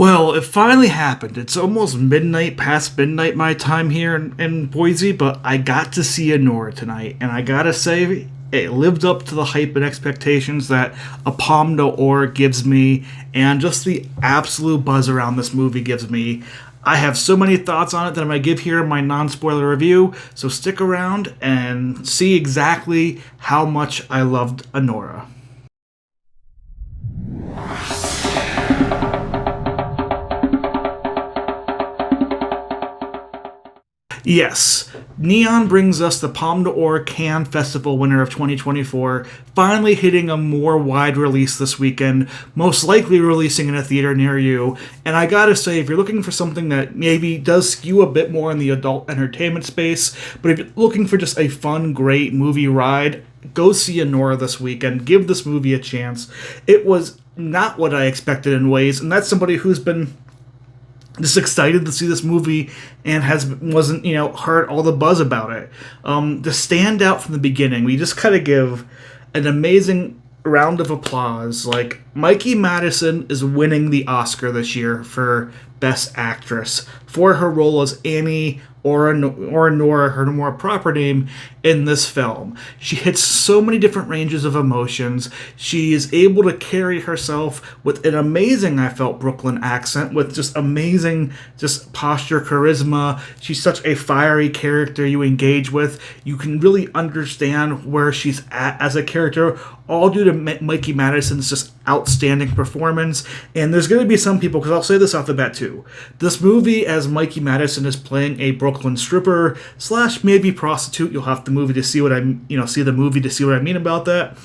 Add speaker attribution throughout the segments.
Speaker 1: Well, it finally happened. It's almost midnight, past midnight my time here in Boise, but I got to see Anora tonight, and I gotta say, it lived up to the hype and expectations that a Palm d'Or gives me, and just the absolute buzz around this movie gives me. I have so many thoughts on it that I'm going to give here in my non spoiler review, so stick around and see exactly how much I loved Anora. Yes, Neon brings us the Palme d'Or Cannes Festival winner of 2024, finally hitting a more wide release this weekend, most likely releasing in a theater near you. And I gotta say, if you're looking for something that maybe does skew a bit more in the adult entertainment space, but if you're looking for just a fun, great movie ride, go see Anora this weekend. Give this movie a chance. It was not what I expected in ways, and that's somebody who's been just excited to see this movie and wasn't heard all the buzz about it. The standout from the beginning, we just kind of give an amazing round of applause. Like, Mikey Madison is winning the Oscar this year for Best Actress for her role as Annie or Nora, her more proper name, in this film. She hits so many different ranges of emotions. She is able to carry herself with an amazing, I felt, Brooklyn accent, with just amazing just posture, charisma. She's such a fiery character you engage with. You can really understand where she's at as a character, all due to Mikey Madison's just outstanding performance. And there's going to be some people, because I'll say this off the bat too, this movie, as Mikey Madison is playing a Brooklyn stripper slash maybe prostitute, you'll have the movie to see see the movie to see what I mean about that.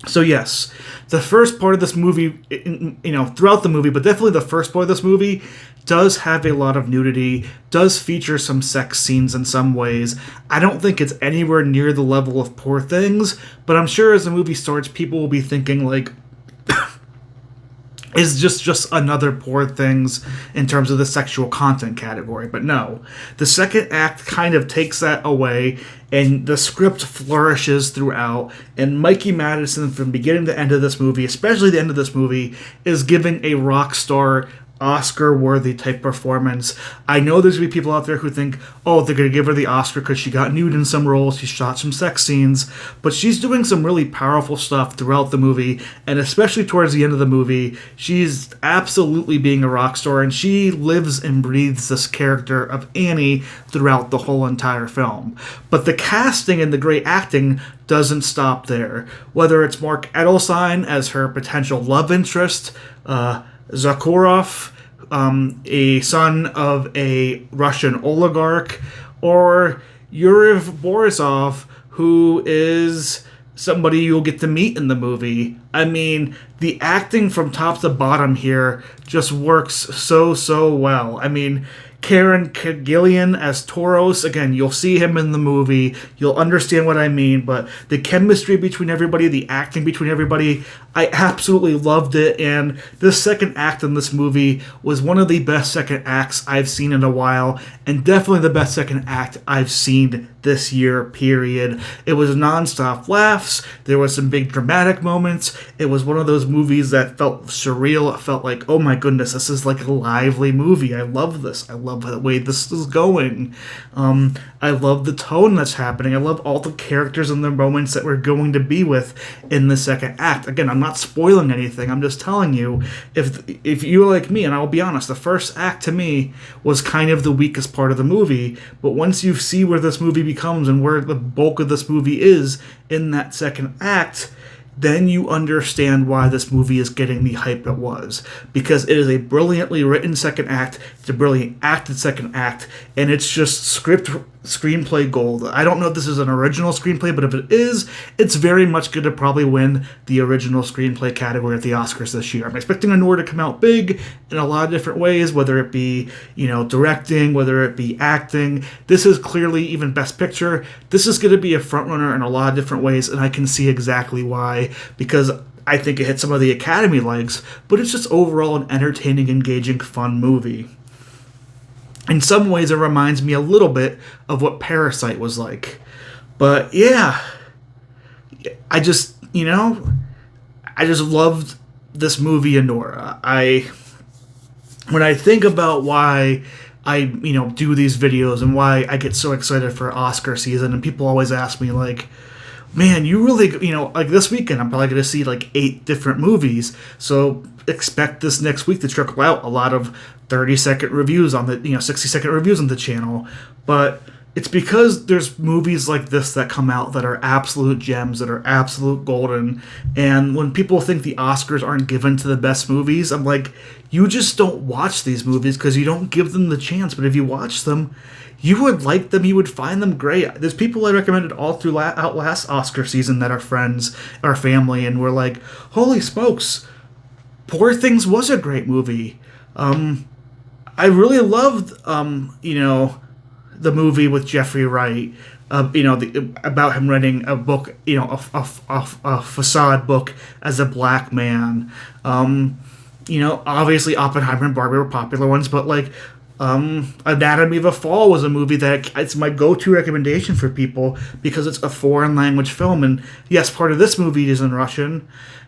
Speaker 1: So yes, the first part of this movie, throughout the movie, but definitely the first part of this movie does have a lot of nudity, does feature some sex scenes in some ways. I don't think it's anywhere near the level of Poor Things, but I'm sure as the movie starts, people will be thinking like, is just another Poor Things in terms of the sexual content category. But no, the second act kind of takes that away, and the script flourishes throughout, and Mikey Madison, from beginning to end of this movie, especially the end of this movie, is giving a rock star, Oscar-worthy type performance. I know there's going to be people out there who think, oh, they're going to give her the Oscar because she got nude in some roles, she shot some sex scenes, but she's doing some really powerful stuff throughout the movie, and especially towards the end of the movie, she's absolutely being a rock star, and she lives and breathes this character of Annie throughout the whole entire film. But the casting and the great acting doesn't stop there. Whether it's Mark Edelstein as her potential love interest, Zakharov, a son of a Russian oligarch, or Yuri Borisov, who is somebody you'll get to meet in the movie. I mean, the acting from top to bottom here just works so well. I mean, Karen Gillian as Toros, again, you'll see him in the movie, you'll understand what I mean, but the chemistry between everybody, the acting between everybody, I absolutely loved it, and this second act in this movie was one of the best second acts I've seen in a while, and definitely the best second act I've seen this year, period. It was nonstop laughs, there was some big dramatic moments, it was one of those movies that felt surreal, it felt like, oh my goodness, this is like a lively movie, I love this, I love the way this is going. I love the tone that's happening. I love all the characters and the moments that we're going to be with in the second act. Again, I'm not spoiling anything. I'm just telling you, if you're like me, and I'll be honest, the first act to me was kind of the weakest part of the movie. But once you see where this movie becomes and where the bulk of this movie is in that second act, then you understand why this movie is getting the hype it was. Because it is a brilliantly written second act, it's a brilliant acted second act, and it's just screenplay gold. I don't know if this is an original screenplay, but if it is, it's very much going to probably win the original screenplay category at the Oscars this year. I'm expecting Anora to come out big in a lot of different ways, whether it be, directing, whether it be acting. This is clearly even Best Picture. This is going to be a frontrunner in a lot of different ways, and I can see exactly why, because I think it hits some of the Academy legs, but it's just overall an entertaining, engaging, fun movie. In some ways, it reminds me a little bit of what Parasite was like. But yeah, I just loved this movie, Anora. when I think about why I, do these videos and why I get so excited for Oscar season, and people always ask me, like, man, you really, like this weekend, I'm probably going to see like 8 different movies. So expect this next week to trickle out a lot of 30-second reviews on the, 60-second reviews on the channel. But it's because there's movies like this that come out that are absolute gems, that are absolute golden. And when people think the Oscars aren't given to the best movies, I'm like, you just don't watch these movies because you don't give them the chance. But if you watch them, you would like them, you would find them great. There's people I recommended all throughout last Oscar season that are friends, our family, and we're like, holy smokes, Poor Things was a great movie. I really loved, the movie with Jeffrey Wright, about him writing a book, a facade book as a black man. Obviously Oppenheimer and Barbie were popular ones, but like, Anatomy of a Fall was a movie that it's my go-to recommendation for people because it's a foreign language film, and yes, part of this movie is in Russian,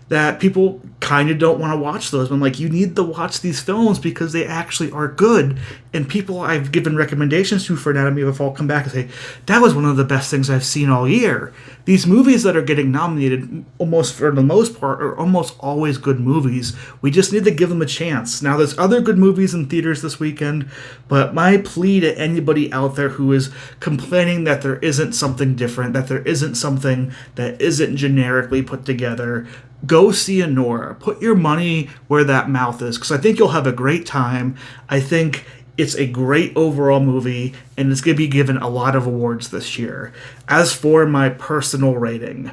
Speaker 1: that people kind of don't want to watch those. But I'm like, you need to watch these films because they actually are good. And people I've given recommendations to for Anatomy of a Fall come back and say, that was one of the best things I've seen all year. These movies that are getting nominated, almost for the most part, are almost always good movies. We just need to give them a chance. Now, there's other good movies in theaters this weekend, but my plea to anybody out there who is complaining that there isn't something different, that there isn't something that isn't generically put together, go see Anora. Put your money where that mouth is, because I think you'll have a great time. I think it's a great overall movie, and it's going to be given a lot of awards this year. As for my personal rating,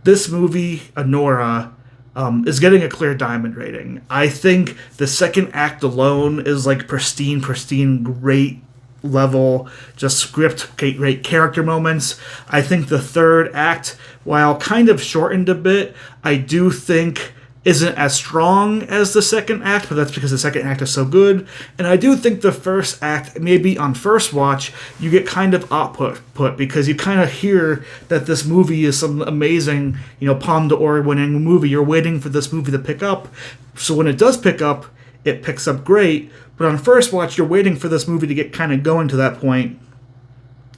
Speaker 1: this movie, Anora, is getting a clear diamond rating. I think the second act alone is like pristine, great level, just script, great character moments. I think the third act, while kind of shortened a bit, I do think isn't as strong as the second act, but that's because the second act is so good. And I do think the first act, maybe on first watch, you get kind of output because you kind of hear that this movie is some amazing, Palme d'Or winning movie. You're waiting for this movie to pick up. So when it does pick up, it picks up great. But on first watch, you're waiting for this movie to get kind of going to that point.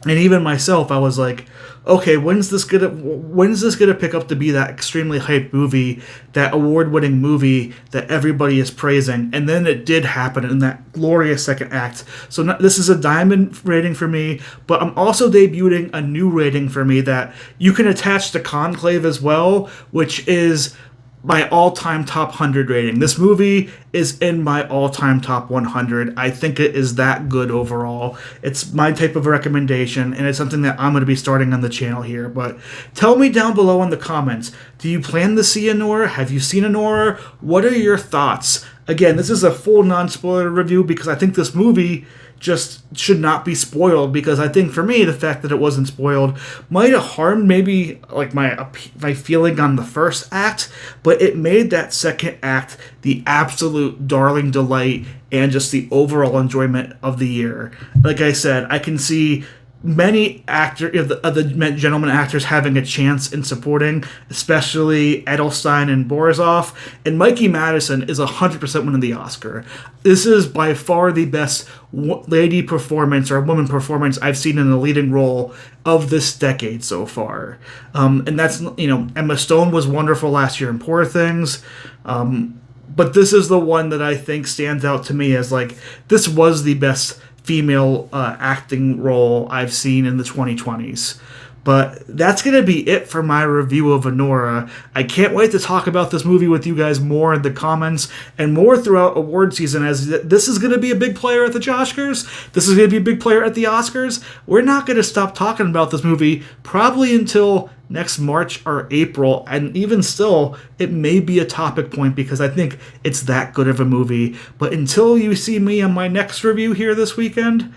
Speaker 1: And even myself, I was like, okay, when's this gonna pick up to be that extremely hyped movie, that award-winning movie that everybody is praising? And then it did happen in that glorious second act. So this is a diamond rating for me, but I'm also debuting a new rating for me that you can attach to Conclave as well, which is my all-time top 100 rating. This movie is in my all-time top 100. I think it is that good overall. It's my type of recommendation, and it's something that I'm going to be starting on the channel here. But tell me down below in the comments, do you plan to see Anora? Have you seen Anora? What are your thoughts? Again, this is a full non-spoiler review because I think this movie just should not be spoiled, because I think for me the fact that it wasn't spoiled might have harmed maybe like my feeling on the first act, but it made that second act the absolute darling delight and just the overall enjoyment of the year. Like I said, I can see many the gentleman actors having a chance in supporting, especially Edelstein and Borisov, and Mikey Madison is 100% winning the Oscar. This is by far the best lady performance or woman performance I've seen in a leading role of this decade so far. And that's, Emma Stone was wonderful last year in Poor Things. But this is the one that I think stands out to me as like, this was the best female acting role I've seen in the 2020s. But that's going to be it for my review of Anora. I can't wait to talk about this movie with you guys more in the comments and more throughout award season, as this is going to be a big player at the Oscars. This is going to be a big player at the Oscars. We're not going to stop talking about this movie probably until next March or April, and even still, it may be a topic point because I think it's that good of a movie. But until you see me on my next review here this weekend,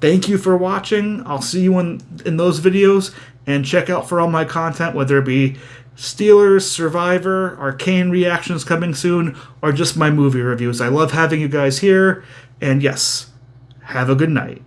Speaker 1: thank you for watching. I'll see you in those videos, and check out for all my content, whether it be Steelers, Survivor, Arcane reactions coming soon, or just my movie reviews. I love having you guys here, and yes, have a good night.